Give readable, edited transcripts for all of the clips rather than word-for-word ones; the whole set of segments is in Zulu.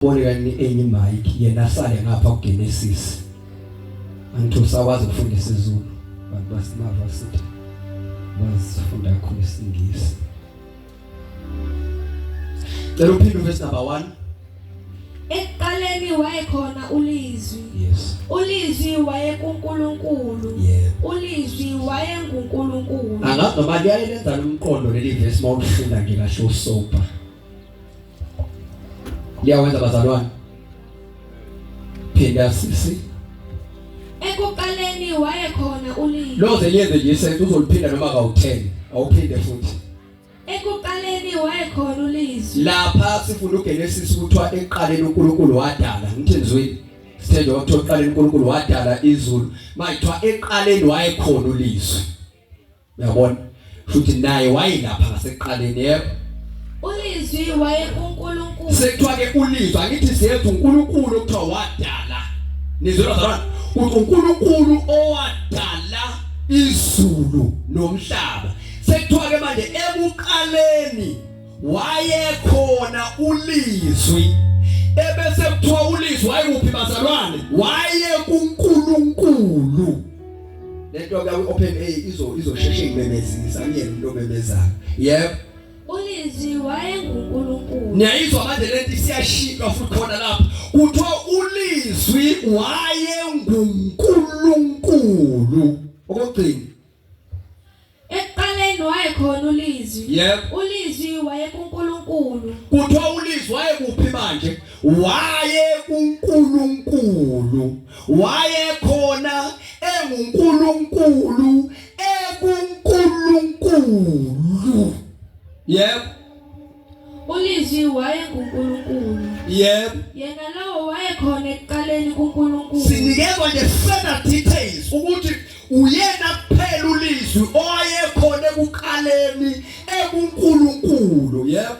Bolekani enye mic yena sale ngapha kuGenesis. Angithi usakwazi ukufundisa isiZulu. Bantu basimava sithi basifunda kakhulu isingisi. Cela uphinde verse number 1. Ekuqaleni wayekhona ulizwi. Yes. Ulizwi wayekuNkulunkulu. Yeah. Ulizwi wayenguNkulunkulu. Angazi noma liyayenza umqondo leli verse mawufunda nje kahle usopa. Liyawenza bazalwane. Phinda sisi. Ekuqaleni wayekhona ulizwi. Loze liyenze nje isenzo uzoliphinda noma ka10. Awuphinde futhi. Ekuqaleni wayekhona ulizwi. Lapha sifunda uGenesis kuthiwa eqaleni uNkulunkulu wadala. Ngithini zwini? Sithe ukuthi eqaleni uNkulunkulu wadala izulu. Mayithiwa eqaleni wayekhona ulizwi. Uyabona? Futhi naye wayelapha ngaseqaleni yebo. Ulizwi wayekuNkulunkulu. Sekuthiwa ke ulizwi angithi siyenza uNkulunkulu okuthiwa wadala. Nizwe bazalwane? uNkulunkulu owadala izulu nomhlaba. Sekuthiwa ke manje ekuqaleni wayekhona ulizwi. Ebese kuthiwa ulizwi wayekuphi bazalwane? WayekuNkulunkulu. Lento ke open A izosheshe imemezisa angiyena umuntu omemezayo. Yebo. Ulizwi wayenguNkulunkulu. Niyayizwa manje lento siyashika futhi khona lapha. Kuthiwa ulizwi wayenguNkulunkulu. Okugcina. Ekuqaleni wayekhona ulizwi. Yebo. Ulizwi wayekuNkulunkulu. Kuthiwa ulizwi wayekuphi manje? WayekuNkulunkulu. Wayekhona enguNkulunkulu ekuNkulunkulu. Yebo. Ulizwi wayenguNkulunkulu. Yebo. Yena lawo wayekhona ekuqaleni kuNkulunkulu. Sinikezwa nje further details ukuthi uyena kuphela ulizwi owayekhona ekuqaleni ekuNkulunkulu. Yebo.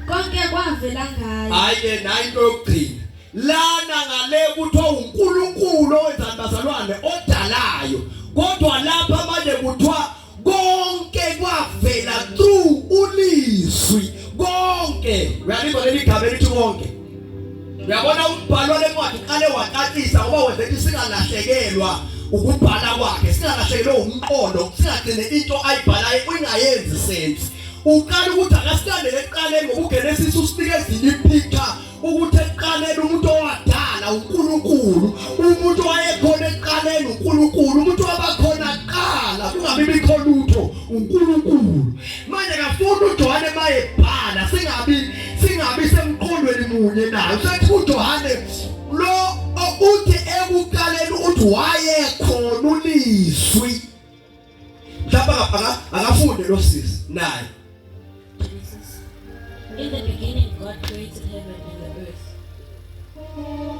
Konke kwavela ngaye. Hayi nayo into yokugcina. Lana ngale kuthiwa uNkulunkulu owenzani bazalwane odalayo. Kodwa lapha manje kuthiwa konke kwavela through ulizwi. Konke. Uyalibona leli gama elithi konke. Uyabona umbhalo lencwadi uqale waqaqisa ngoba wenza ukuthi singalahlekelwa ukubhala kwakhe, singalahlekelwa umqondo, singagcine into ayibhalayo ingayenzi sense. Uqala ukuthi akasilandele eqaleni ngokuGenesis usinikeza ipicture ukuthi eqaleni umuntu owadala uNkulunkulu, umuntu owayekhona eqaleni uNkulunkulu, umuntu wabakhona kuqala kungabi bikho lutho uNkulunkulu. Manje ngafuna uJohane mayebhala singabi semqondweni munye nayo. Sethi uJohane lo uthi ekuqaleni uthi wayekhona ulizwi. Mhlawumbe akafunde lo sisi naye. In the beginning God created heaven and the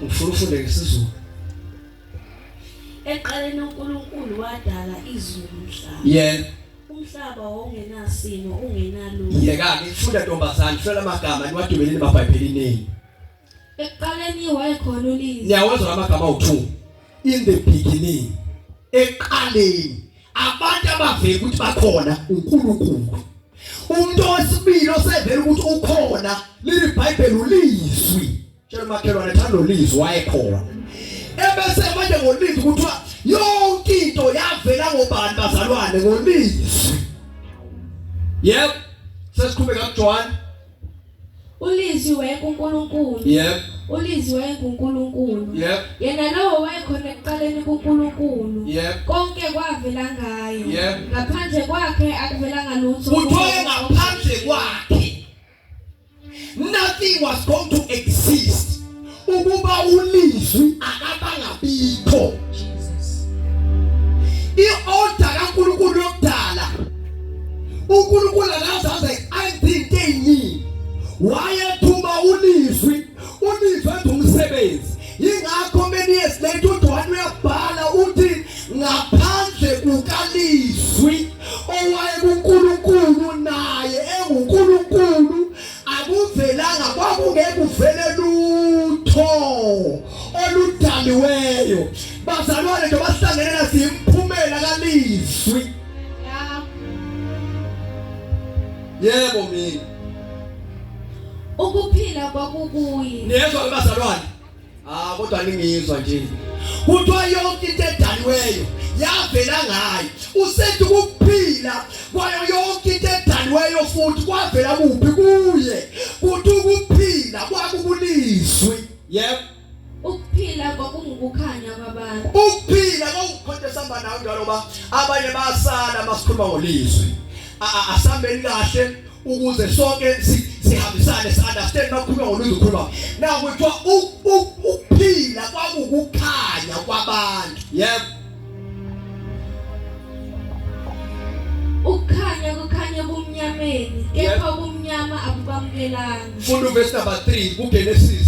earth. Ufunde ngesizulu. Eqaleni uNkulunkulu wadala izulu nomhlaba. Yeah. Umhlaba wawungenasimo, ungenalutho. Yeka ngifunda ntombazana hlola amagama niwadumeleni eBhayibhelini. Eqaleni wayekhona ulizwi. Niyawezwa amagama awu2. In the beginning. Eqaleni abantu abavela ukuthi bakhona uNkulunkulu. Umuntu wesibili osevela ukuthi ukhona leli iBhayibheli ulizwi. Tshela makhelwane thando ulizwi wayekhona. Ebese manje ngolizwi kuthiwa yonke into yavela ngobani bazalwane ngolizwi. Yep. Sesiqhubeka kuJohn. Ulizwi wayekuNkulunkulu. Yep. Ulizwi wayenguNkulunkulu. Yep. Yena lawo wayekhona ekuqaleni kuNkulunkulu. Yep. Konke kwavela ngaye. Yep. Ngaphandle kwakhe akuvelanga lutho. Kuthiwa ngaphandle kwakhe nothing was going to exist. Ukuba ulizwi akabangabikho. Jesus. I-order kaNkulunkulu yokudala. uNkulunkulu akazaze ayidinge eyiningi. Wayethuma ulizwi wenza umsebenzi. Yingakho many years later uJohane uyabhala uthi ngaphandle kukaLizwi owayekuNkulunkulu naye enguNkulunkulu akuvelanga kwakungeke uvele lutho oludaliweyo. Bazalwane nje basihlanganela simphumela kaLizwi. Yebo mina ukuphila kwakukuye. Niyezwa ke bazalwane? Kodwa ningizwa nje. Kuthiwa yonke into edaliweyo yavela ngayo. Usethi ukuphila kwayo yonke into edaliweyo futhi kwavela kuphi kuye. Kuthi ukuphila kwakukulizwi. Yebo. Ukuphila kwakungukukhanya kwabantu. Ukuphila kwakukhonthe samba nawe njalo ba abanye basala masikhuluma ngolizwi. Asambeni kahle ukuze sonke sihambisane understand makhuluma ngolizwi ukhuluma. Now kuthiwa ukuphila kwakukukhanya kwabantu. Yebo. Ukukhanya kukhanya kumnyameni, kepha kumnyama akubamukelanga. Funda verse number 3 kuGenesis.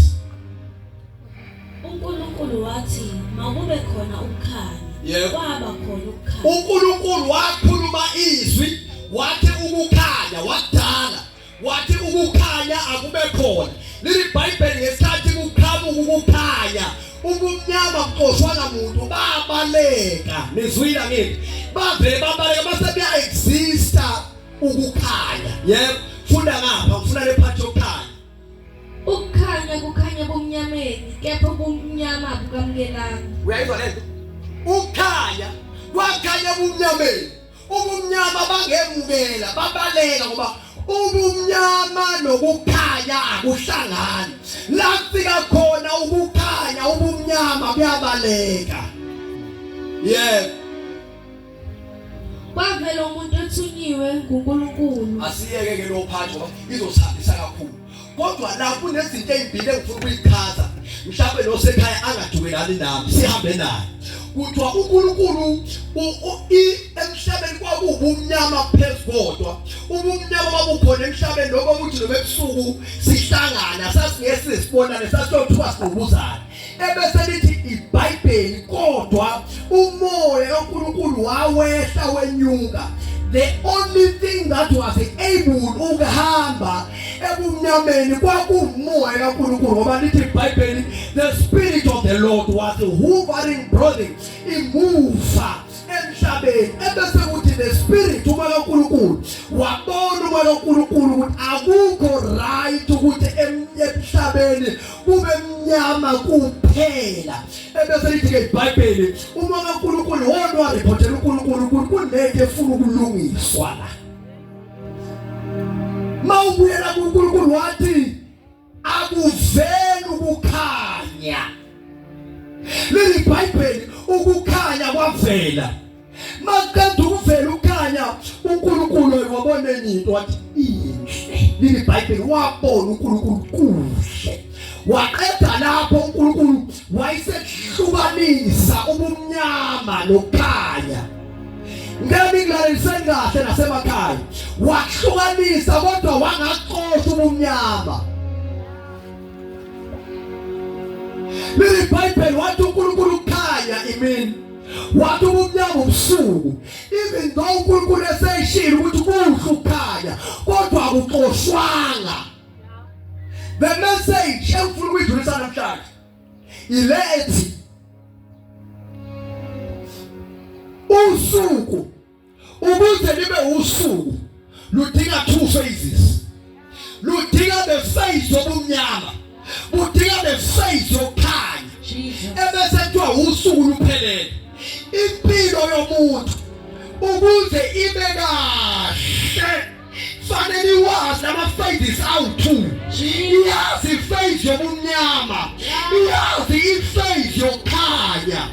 uNkulunkulu wathi makube khona ukukhanya. Kwaba khona ukukhanya. uNkulunkulu wakhuluma izwi, wathi ukukhanya, wadala, wathi ukukhanya akube khona. Leli iBhayibheli ngesikhathi kukhama ukukhanya, ubumnyama buqoshwa namuntu babaleka. Nizwile ngithi bavele babaleka base kuya exista ukukhanya. Yebo, funda ngapha, ngifuna lephathi yokukhanya. Ukukhanya kukhanya kumnyameni, kepha kumnyama akubamukelanga. Uyayizwa lento? Ukukhanya kwakhanya kumnyameni, ubumnyama bangemukela, babaleka ngoba ubumnyama nokukhanya akuhlangani. La kufika khona ukukhanya, ubumnyama buyabaleka. Yebo. Kwavela umuntu othunyiwe nguNkulunkulu. Asiyeke ke lo phansi ngoba izosabisa kakhulu. Kodwa la kunezinto ezimbili engifuna ukuyichaza. Mhlawumbe nosekhaya angadukelani nami, sihambe naye. Kuthiwa uNkulunkulu emhlabeni kwakubumnyama phezulu. Ubumnyama babukhona emhlabeni lokho ukuthi nobebusuku sihlangana sasingeke sibonane sasiyothuka sinobuzana. Ebese lithi iBhayibheli kodwa umoya kaNkulunkulu wawehla wenyuka. The only thing that was able ukuhamba ebumnyameni kwakumoya kaNkulunkulu ngoba lithi iBhayibheli the spirit of the Lord was hovering brooding imuva emhlabeni. Ebese kuthi the spirit umoya kaNkulunkulu wabona umoya kaNkulunkulu ukuthi akukho right ukuthi emhlabeni kube mnyama kuphela. Ebese lithi ke iBhayibheli umoya kaNkulunkulu wona warepotela uNkulunkulu ukuthi kunento efuna ukulungiswa la. Mawubuyela kuNkulunkulu wathi akuveli ukukhanya. Leli iBhayibheli ukukhanya kwavela. Maqeda ukuvela ukukhanya uNkulunkulu wabona into wathi inhle. Leli iBhayibheli wabona uNkulunkulu kuhle. Waqeda lapho uNkulunkulu wayesehlukanisa ubumnyama nokukhanya. Ngeke ngilaleliseni kahle nasemakhaya. Wahlukanisa kodwa wangaqosha ubumnyama. Leli iBhayibheli wathi uNkulunkulu ukhanya imini, wathi ubumnyama ubusuku. Even though uNkulunkulu eseyishilo ukuthi kuhle ukukhanya kodwa akuxoshwanga. The message engifuna ukuyidlulisa namhlanje ile ethi usuku ukuze libe usuku ludinga two phases. Ludinga the phase yobumnyama, ludinga the phase yokukhanya. Ebese kuthiwa usuku luphelele. Impilo yomuntu ukuze ibe kahle fanele iwazi ama phases awu-2. Iyazi iphase yobumnyama, iyazi iphase yokukhanya.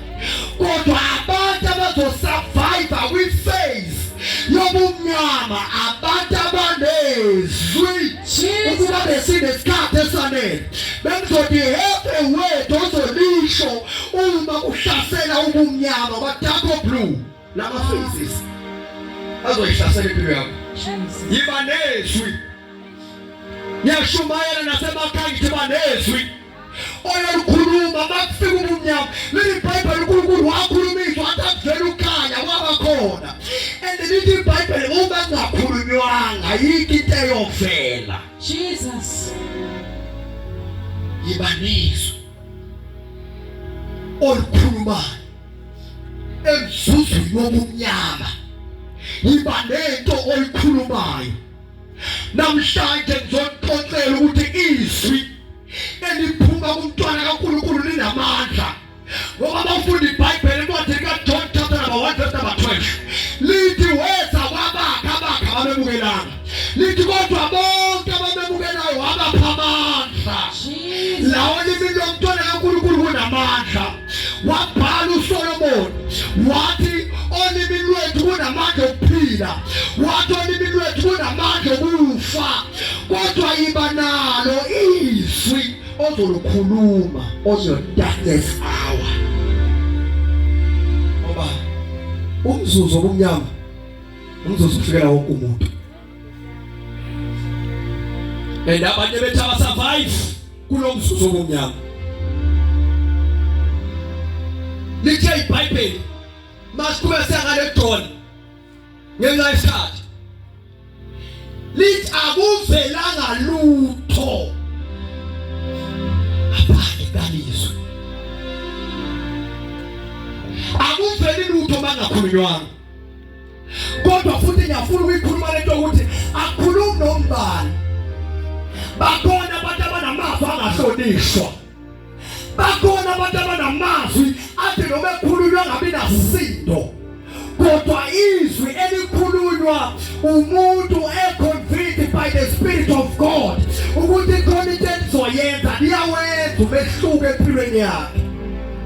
Kodwa abantu abazosurvive kwiphase yobumnyama abantu abanezwi ukuba besinesikhathi esanele bengizothi have a word ozolisho uma kuhlasela ubumnyama ba-dark blue lama phases azoyihlasela impilo yakho. Yiba nezwi. Ngiyashumayela nasemakhaya ngithi ba nezwi oyolukhuluma makufika ubumnyama. Leli iBhayibheli uNkulunkulu wakhulumisa wathi akuvele ukukhanya kwaba khona. And lithi iBhayibheli uma kungakhulunywanga yikho into eyovela. Jesus. Yiba nezwi olukhulumayo emzuzwini wobumnyama. Yiba nento oyikhulumayo. Namhlanje ngizokuxoxela ukuthi izwi eliphuma kumntwana kaNkulunkulu linamandla. Ngoba bafundi iBhayibheli encwadini kaJohn chapter number 1 verse number 12 lithi weza kwabakha abakha ababemukelanga. Lithi kodwa bonke ababemukelayo wabapha amandla. Lawo lithi lomntwana kaNkulunkulu kunamandla. Wabhala uSolomon wathi olimini lwethu kunamandla okuphila, wathi olimini lwethu kunamandla okufa, kodwa iba nalo izwi ozolukhuluma on your darkness hour. Ngoba umzuzu obumnyama umzuzu ufikela wonke umuntu. Abanye bethu abasurvive kulo mzuzu obumnyama. Lithi iBhayibheli masiqhubeka singale John ngenxa yesikhathi lithi akuvelanga lutho aphandle kwalizwi. Akuveli lutho bangakhulunywanga. Kodwa futhi ngiyafuna ukuyikhuluma lento ukuthi akukhulumi nombani. Bakhona abantu abanamazwi angahlonishwa. Bakhona abantu abanamazwi athi noma ekhulunywa ngabe nasindo. Kodwa izwi elikhulunywa umuntu convinced by the Spirit of God ukuthi khona into enzoyenza liyawenza umehluko empilweni yakhe.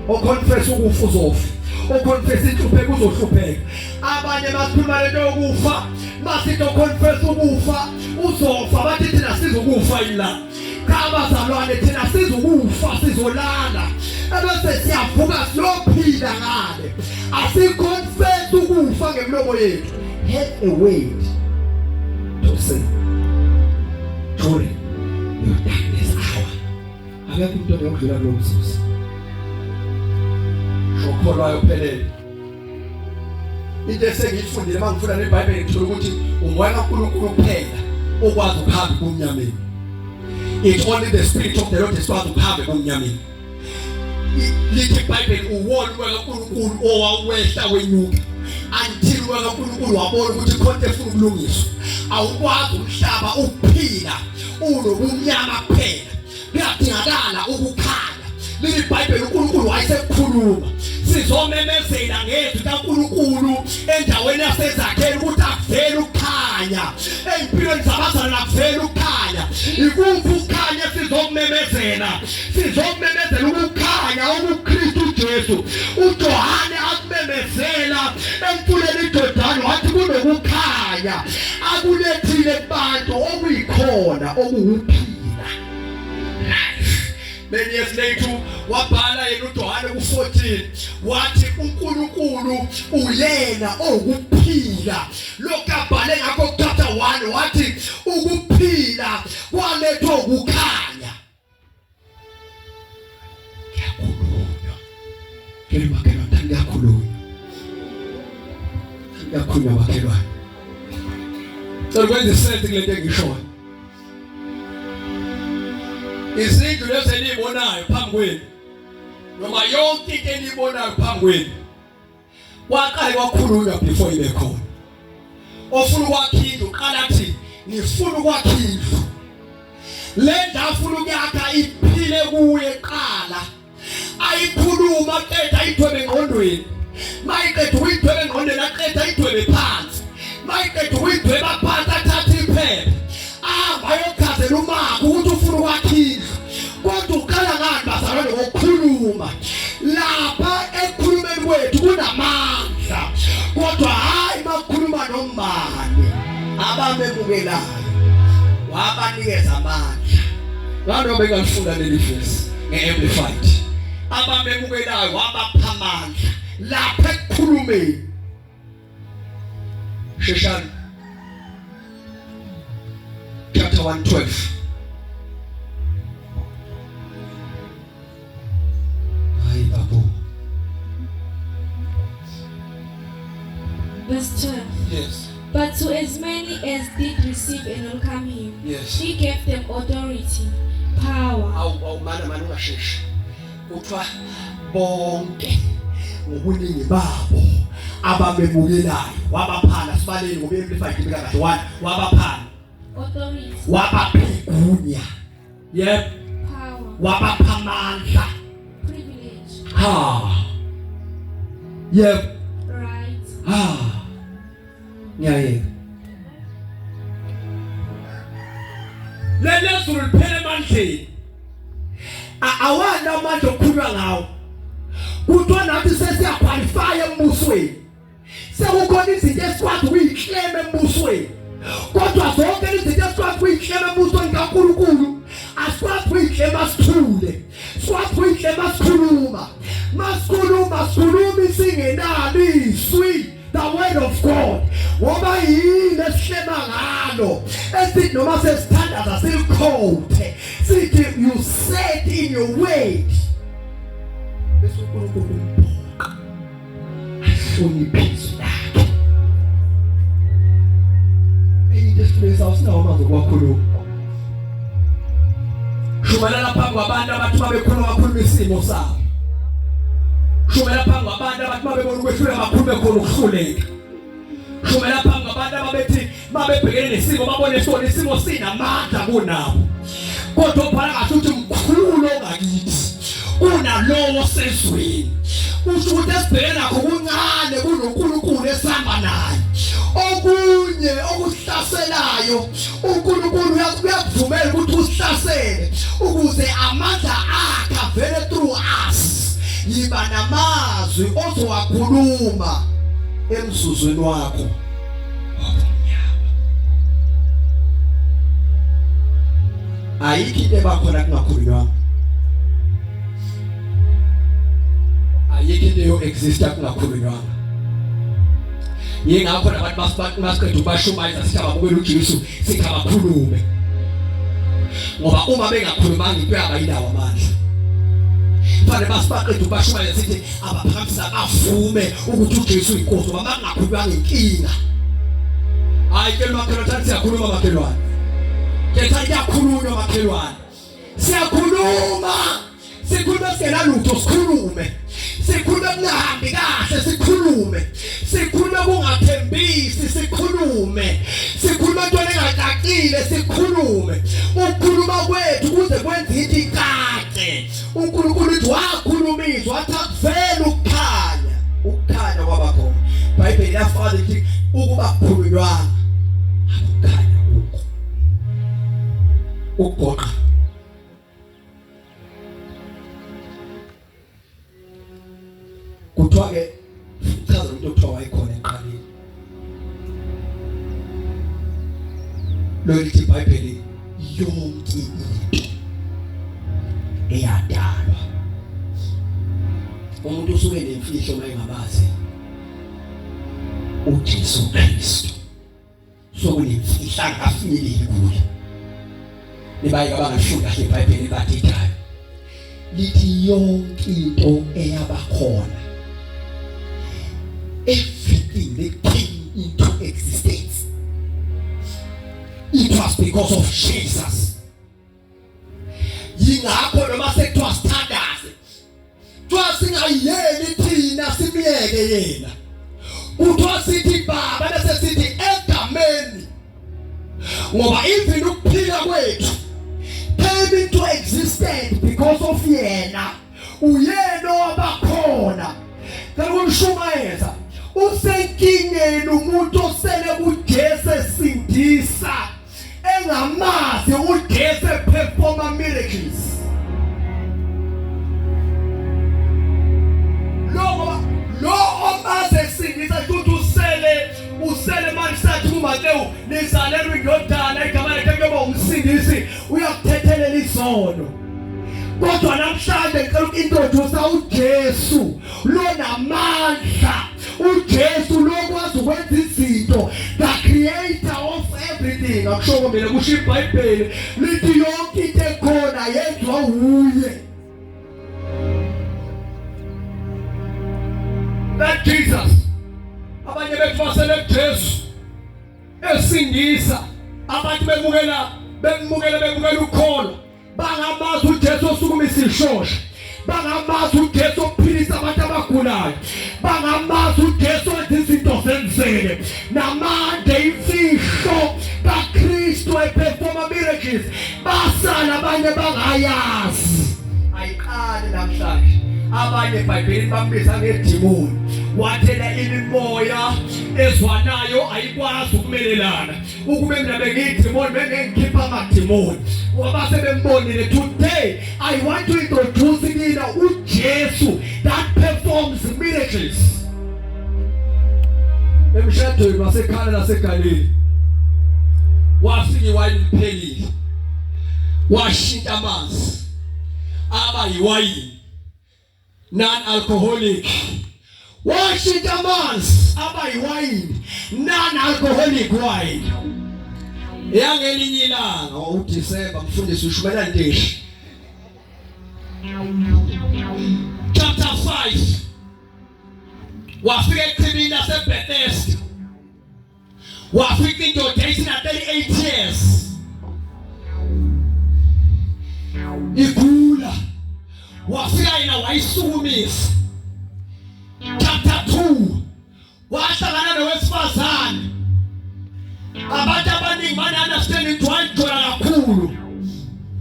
Oconfess ukufa uzofa, oconfess inhlupheko uzohlupheka. Abanye basikhuluma lento yokufa, basithi oconfess ukufa uzofa, bathi thina sizokufa yila. Abazalwane thina sizokufa sizolala ebese siyavuka siyophila ngale. Asiconfess ukufa ngemilomo yethu. Have a word to say during your darkness hour. Akekho umuntu ongekudlula kulo mzuzu. Shokholwayo phelele. Into esengiyifundile mangifunda neBhayibheli ngithola ukuthi umoya kaNkulunkulu kuphela okwazi ukuhamba kumnyameni. It's only the Spirit of the Lord is going to have kumnyameni. Lithi iBhayibheli uwona umoya kaNkulunkulu owawehla wenyuka until umoya kaNkulunkulu wabona ukuthi konke efuna ukulungiswa. Awukwazi umhlaba ukuphila unobumnyama kuphela. Kuyadingakala ukukhanya. Lithi iBhayibheli uNkulunkulu wayesekhuluma. Sizomemezela ngezwi kaNkulunkulu endaweni yasezakheni ukuthi akuvele ukukhanya. Empilweni zabazalwane akuvele ukukhanya. Ikuphi ukukhanya sizomemezela? Sizomemezela ukukhanya okuKristu Jesu. uJohane akumemezela emfuleni iJordani wathi kunokukhanya akulethile kubantu okuyikhona okuwuphila. Many years later wabhala yena uJohane ku14 wathi uNkulunkulu uyena okuphila. Lokho abhale ngakho chapter 1 wathi ukuphila kwalethwa ukukhanya. Yakhulunywa bakhelwane yakhulunywa bakhelwane. So kwenze sense kulento engishoyo. Izindlu lezi enibonayo phambi kwenu noma yonke into enibonayo phambi kwenu waqala kwakhulunywa before ibe khona. Ofuna ukwakhinda uqala athi ngifuna ukwakhinda. Le ndawo ufuna ukuyakha iphile kuye qala. Ayikhuluma aqeda ayithwebe engqondweni. Mayiqeda uyithwebe engqondweni aqeda ayithwebe phansi. Mayiqeda uyithweba phansi athatha iphepha. Ayokhazela umakho ukuthi ufuna ukwakhinda. Kodwa uqala ngani bazalwane ngokukhuluma. Lapha ekhulumeni kwethu kunamandla. Kodwa hayi makhuluma nombani abamemukelayo wabanikeza amandla. Ngalo bengafunda leli verse ngeAmplified. Abamemukelayo wabapha amandla lapha ekukhulumeni. Sheshani chapter 1:12. Verse 12. Yes. But to as many as did receive and welcome him, Yes. he gave them authority, power. Mana ungasheshi. Kuthiwa bonke ngobuningi babo abamemukelayo wabaphana sibaleni ngobe Amplified ibika kahle 1 wabaphana Authority. wabaphigunya Yep. Power. Wabapha amandla. Privilege. Yep. Right. Ngiyayeka. Lelezulu liphele emandleni. Awanda amandla okukhulwa ngawo. Kuthiwa nathi sesiyaqualify embusweni. Sekukhona izinto esikwazi ukuyiclaim embusweni. Kodwa zonke izinto esikwazi ukuyiclaim embusweni kaNkulunkulu asikwazi ukuyiclaim asithule. Sikwazi ukuyiclaim asikhuluma. Masikhuluma isingenalo izwi, the word of God. Ngoba yini esihlema ngalo? Esithi noma sesithandaza silikhothe. Sithi you said in your word. Bese uNkulunkulu umphoqa. Ahloniphe izwi lakhe. Eyinto esifisa usinawo manje kwakhuluma. Shumela lapha kwabantu abathi babekhuluma isimo sabo. Shumela phambi kwabantu abathi babebona ukwehlula bakhulume khona ukuhluleka. Shumela phambi kwabantu ababethi babebhekene nesimo babone sona isimo sinamandla kunabo. Kodwa ubhala kahle uthi mkhulu ongakithi unalowo sezweni. Usho ukuthi esibhekene nakho kuncane kunoNkulunkulu esihamba naye. Okunye okuhlaselayo uNkulunkulu uyakuvumela ukuthi usihlasele ukuze amandla akhe avele through us. Yiba namazwi ozowakhuluma emsuzweni wakho wabumnyama. Ayikho into ebakhona kungakhulunywanga. Ayikho into yo-exista kungakhulunywanga. Yingakho nabantu basiqeda ukubashumayeza sithi ababukele uJesu sithi abakhulume. Ngoba uma bengakhulumanga into yaba yindawo amandla. Fane basibaqeda ukubashumayeza sithi abaphakamisa bavume ukuthi uJesu uyinkosi ngoba bangakhulumanga inkinga. Hayi ke makhelwane siyakhuluma makhelwane. Ke siyakhuluma makhelwane. Siyakhuluma. Sikhuluma singenalutho sikhulume. Sikhuluma kungahambi kahle sikhulume. Sikhuluma kungathembisi sikhulume. Sikhuluma into engacacile sikhulume. Ukukhuluma kwethu kuze kwenze into ikahle. uNkulunkulu uthi wakhulumizwa wathi akuvele ukukhanya kwaba khona. iBhayibheli lafaka lithi ukuba kukhulunywanga akukhanya ukho. Ugoqa kuthiwa ke chaza into okuthiwa wayikhona eqaleni. Lo lithi iBhayibheli yonke into eyadalwa. Umuntu usuke nemfihlo mayengabazi uJesu Kristu. Sokunemfihlo akafinyeleli kuye. Nibaye abangafunda kahle iBhayibheli bathethayo. Lithi yonke into eyabakhona. Everything that came into existence, it was because of Jesus. Yingakho noma sekuthiwa sithandaze twasingayiyeli thina simyeke yena. Kuthiwa sithi Baba bese sithi egameni. Ngoba even ukuphila kwethu came into existence because of yena. Uyena obakhona. Kakushumayeza usenkingeni umuntu osele uJesu esindisa engamazi uJesu perform miracles. Lo omaze esindisa ukuthi usele manje sathi uMateyu nizalelwe indodana igama lakhe kuyoba umsindisi uyakuthethelela izono. Kodwa namhlanje ngicela ukintroduce uJesu lonamandla. uJesu lokwazi ukwenza izinto, the creator of everything. Akusho kumele kusho iBhayibheli lithi yonke into ekhona yenziwa uye. That Jesus. Abanye bethu basele kuJesu esindisa. Abantu bemukela ukholo. Bangamazi uJesu osukumisa ishosha. Bangamazi uJesu ophilisa abantu abagulayo. Bangamazi uJesu wenza izinto zenzele. Namanje imfihlo kaKristu wayeperforma miracles basala abanye bangayazi. Ayiqali namhlanje abanye eBhayibhelini bambiza ngedimoni, wathela imimoya ezwanayo ayikwazi ukumelelana. Ukube mina bengiyidimoni bengikhipha amadimoni ngoba sebembonile. Today I want to introduce kina uJesu that performs miracles. Emshadweni wasekhaya laseGalile wafika iwayini liphelile, washintsha amanzi aba yiwayini non-alcoholic. Washintsha amanzi aba yiwayini non-alcoholic wine. Yangelinye ilanga uDisemba mfundisi ushubela nteshi chapter 5 wafika eChibini laseBethesda, wafika indoda eyisina 38 years igula, wafika yena wayisukumisa. Chapter 2 wahlangana nowesifazane, abantu abaningi bana-understand into wayijola kakhulu,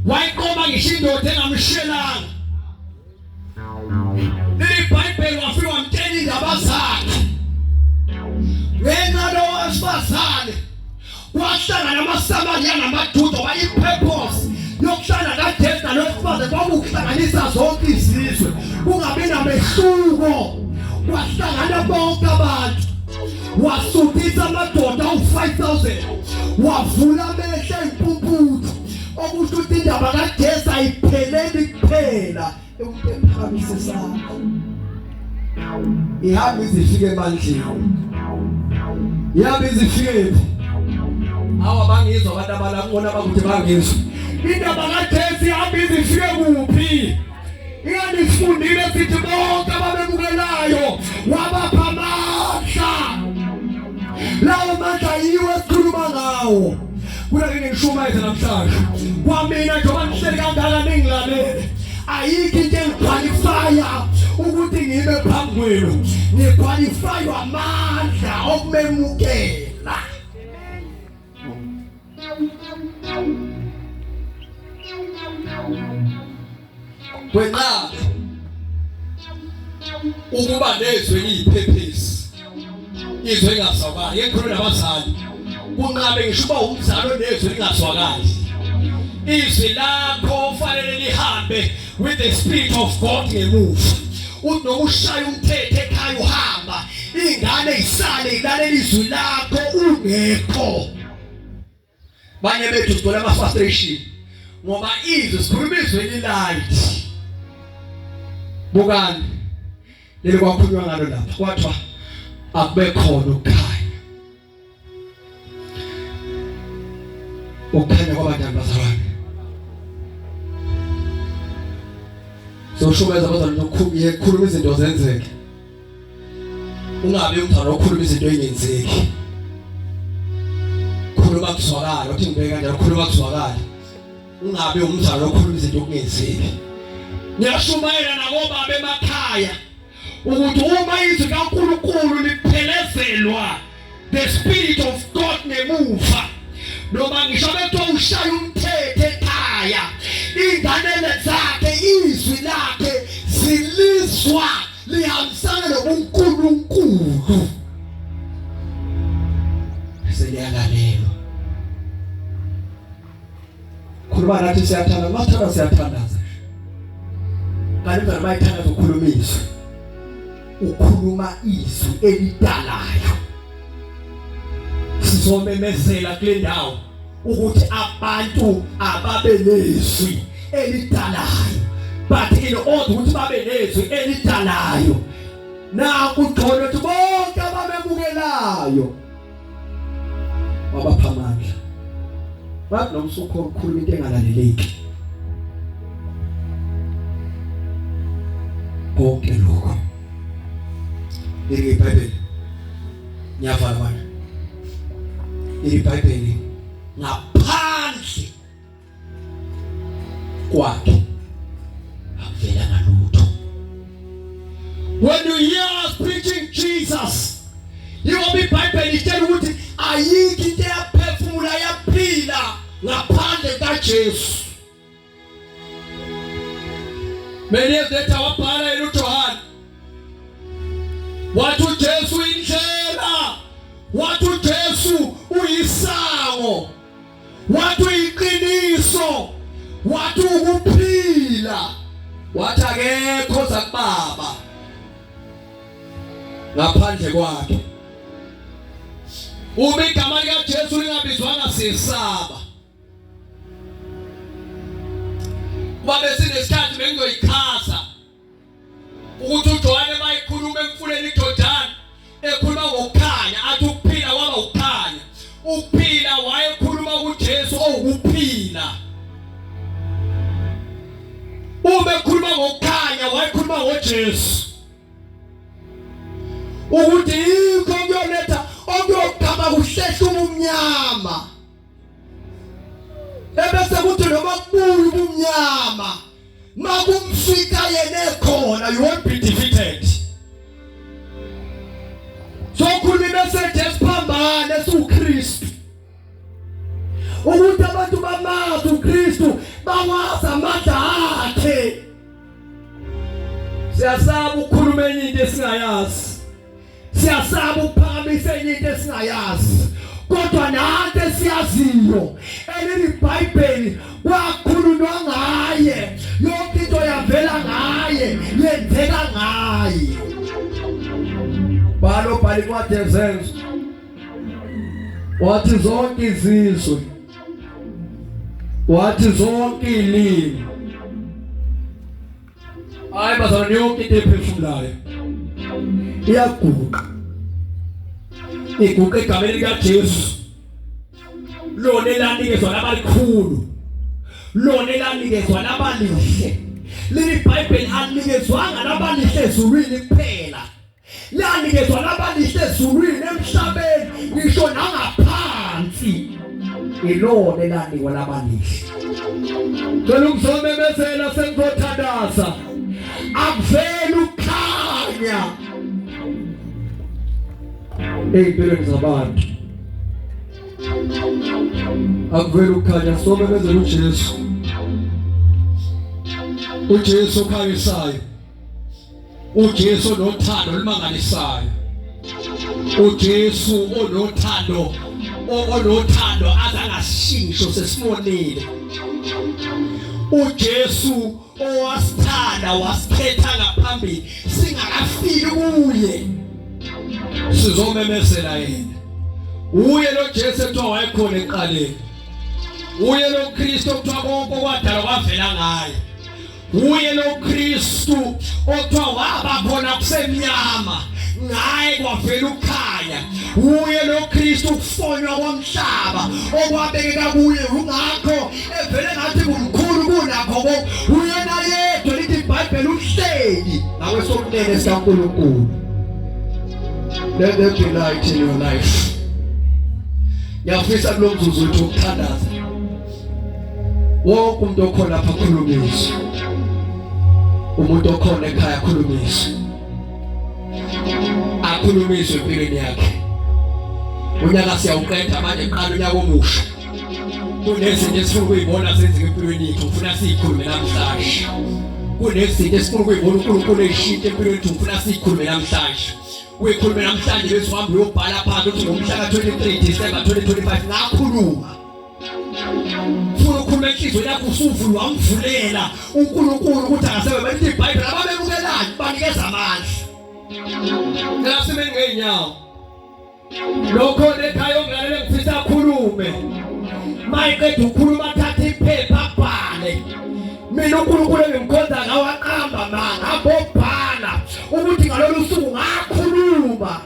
wayiqoma ngisho indoda engamshelanga. Leli Bible wafika wamtshela indaba zakhe. Ngenxa lowesifazane wahlangana amaSamariya namaJuda, bayipurpose yokuhlala kaJesu nowesifazane kwakuhlanganisa zonke izizwe, kungabi namehluko. Wahlangana bonke abantu, wasutisa amadoda u-5,000, wavula amehlo impumputhu, okusho ukuthi indaba kaJesu ayipheleli kuphela ekuphakamise sakho, ihamba izifike emandleni. Ihamba izifike awu bangizwa abantu abalakona bakuthi bangizwa indaba kaJesu ihamba izifike kuphi. Iyandifundile sithi bonke ababemukelayo wabapha amandla. Lawo mandla yiwo esikhuluma ngawo. Kulake ngishumayeza namhlanje kwamina njengoba nihleli kangaka ningilalele, ayikho into engiqualifya ukuthi ngibe phambi kwenu. Ngiqualifywa amandla okumemukela. Kwenqaba ukuba nezwe eliyiphephesi, izwe engaswakali. Ngikhuluma nabazali, kunqabe ngisho uba umzali onezwe elingaswakali, izwi lakho kufanele lihambe with the spirit of God ngemuva. Uthi noma ushaya umthetho ekhaya uhamba, ingane isale ilalela izwi lakho ungekho. Banye bethu sithola ama-frustration ngoba izwi sikhuluma izwi elilayithi. Bukani leli kwakhulunywa ngalo lapha, kwathiwa akube khona ukukhanya. Ukukhanya kwabantwana bazalwane. Soshubeza abazalwane ukukhuluma izinto zenzeke, ungabe umthando okhuluma izinto engenzeki. Khuluma kuzwakala, uthi ngibeke kanjalo, khuluma kuzwakala. Ungabe umthando okhuluma izinto okungenzeki. Ngiyashumayela nabobaba emakhaya ukuthi uma izwi kaNkulunkulu liphelezelwa, the spirit of God ngemuva, noma ngisho bethu ushaya umthetho ekhaya, ingane zakhe izwi lakhe zilizwa lihambisana nobuNkulunkulu, seliyalalelwa. Khuluma nathi siyathanda, mathanda siyathandaza. Kanti mzala bayithanda ukukhuluma izwi, ukhuluma izwi elidalayo. Sizomemezela kule ndawo ukuthi abantu ababe nezwi elidalayo, but in order ukuthi babe nezwi elidalayo, naku ugxolo ukuthi bonke abamemukelayo wabapha amandla. Bathi noma usukhuluma into engalaleleki, konke lokho iBhayibheli ngiyavala manje. iBhayibheli ngaphandle kwakhe akuvela ngalutho. When you hear us preaching Jesus, you will be iBhayibheli itshela ukuthi ayikho into yaphefumula yaphila ngaphandle kaJesu. Menyezetha wabhala eluJohane wathi uJesu indlela, wathi uJesu uyisango, wathi uyiqiniso, wathi ukuphila, wathi akekho zakubaba ngaphandle kwakhe. Uma igama likaJesu lingabizwanga sisaba. Babe sinesikhathi bengizoyichaza ukuthi uJohane bayikhuluma emfuleni iJordani ekhuluma ngokukhanya, athi ukuphila kwaba ukukhanya. Ukuphila wayekhuluma kuJesu okuphila. Uma ekhuluma ngokukhanya wayekhuluma ngoJesu. Ukuthi yikho kuyoletha okuyogaba kuhlehla ubumnyama. Ebese kuthi noma kubuya ubumnyama makumfika yena ekhona, you won't be defeated. So khuluma message esiphambane esiuKristu. Ukuthi abantu bamazi uKristu bawazi amandla akhe. Siyasaba ukukhuluma enye into esingayazi. Siyasaba ukuphakamisa enye into esingayazi. Kodwa nanto esiyaziyo eleli iBhayibheli kwakhulunywa ngaye, yonke into yavela ngaye, yenzeka ngaye. Balo bhali kwaDezenzo wathi zonke izizwe, wathi zonke ilimi. Hayi bazalwane, yonke into ephefumulayo iyaguqa. Iguqa egameni likaJesu, lona elanikezwa labalikhulu, lona elanikezwa labalihle. Leli iBhayibheli alinikezwanga labalihle ezulwini kuphela, lanikezwa labalihle ezulwini, emhlabeni, ngisho nangaphansi. Ilona elanikwa labalihle. Ngicela ukuzomemezela sengizothandaza, akuveli ukukhanya ey'mpilweni zabantu. Akuveli ukukhanya, somemezela uJesu. uJesu okhanyisayo, uJesu onothando olumangalisayo, uJesu onothando, onothando azangashintsho sesibonile, uJesu owasithanda wasikhetha ngaphambili singakafiki kuye. Sizomemezela yena. Uye lo Jesu ekuthiwa wayekhona eqaleni, uye lo Kristu okuthiwa konke okwadala kwavela ngaye, uye lo Kristu okuthiwa waba khona kusemnyama ngaye kwavela ukukhanya, uye lo Kristu ukufonywa komhlaba okwabekeka kuye, ungakho evele ngathi kumkhulu kunakho konke. Uyena yedwa lithi iBhayibheli uhleli ngakwesokunene sikaNkulunkulu. Let there be light in your life. Ngiyafisa kulo mzuzu wethu ukuthandaza, wonke umuntu okhona lapha akhulumise, umuntu okhona ekhaya akhulumise, akhulumise empilweni yakhe. Unyaka siyawuqeda manje, qala unyaka omusha. Kunezinto esifuna ukuyibona zenzeka empilweni yethu, ufuna siyikhulume namhlanje. Kunezinto esifuna ukuyibona uNkulunkulu eyishintshe empilweni yethu, ufuna siyikhulume namhlanje. Uyikhulume namhlanje bese uhambe uyobhala phansi ukuthi ngomhla ka-23 December 2025 ngakhuluma. Ufuna ukukhuluma enhliziyweni yakho, usuvula wamvulela uNkulunkulu ukuthi angasebenza. Bathi iBhayibheli ababemukelayo banikeza amandla. Ngelasemeni ngeenyawo. Lokho ekhaya ongalalele ngifisa akhulume. Mayiqeda ukukhuluma thatha iphepha abhale. Mina uNkulunkulu engimkhonza ngawo aqamba manga abobhala ukuthi ngalolu suku ngakhuluma.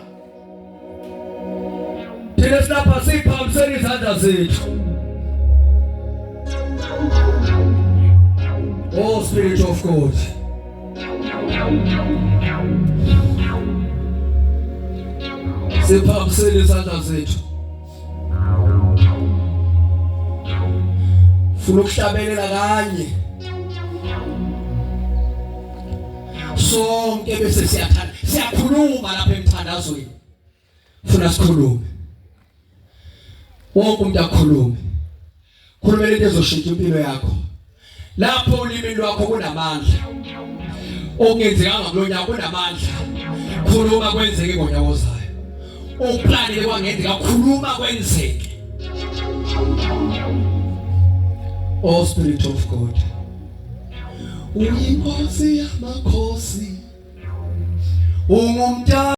Thina silapha siphakamiseni izandla zethu. Oh Spirit of God, siphakamiseni izandla zethu. Funa ukuhlabelela kanye sonke bese siyakhuluma lapha emthandazweni. Funa sikhulume, wonke umuntu akhulume. khuluma into ezoshintsha impilo yakho. Lapho ulimi lwakho kunamandla. Okungenzekanga kulonyaka kunamandla. Khuluma kwenzeke ngonyaka ozayo. Uplanile kwangenzeka khuluma kwenzeke. Oh Spirit of God. Uyinkosi yamakhosi. Ungumdali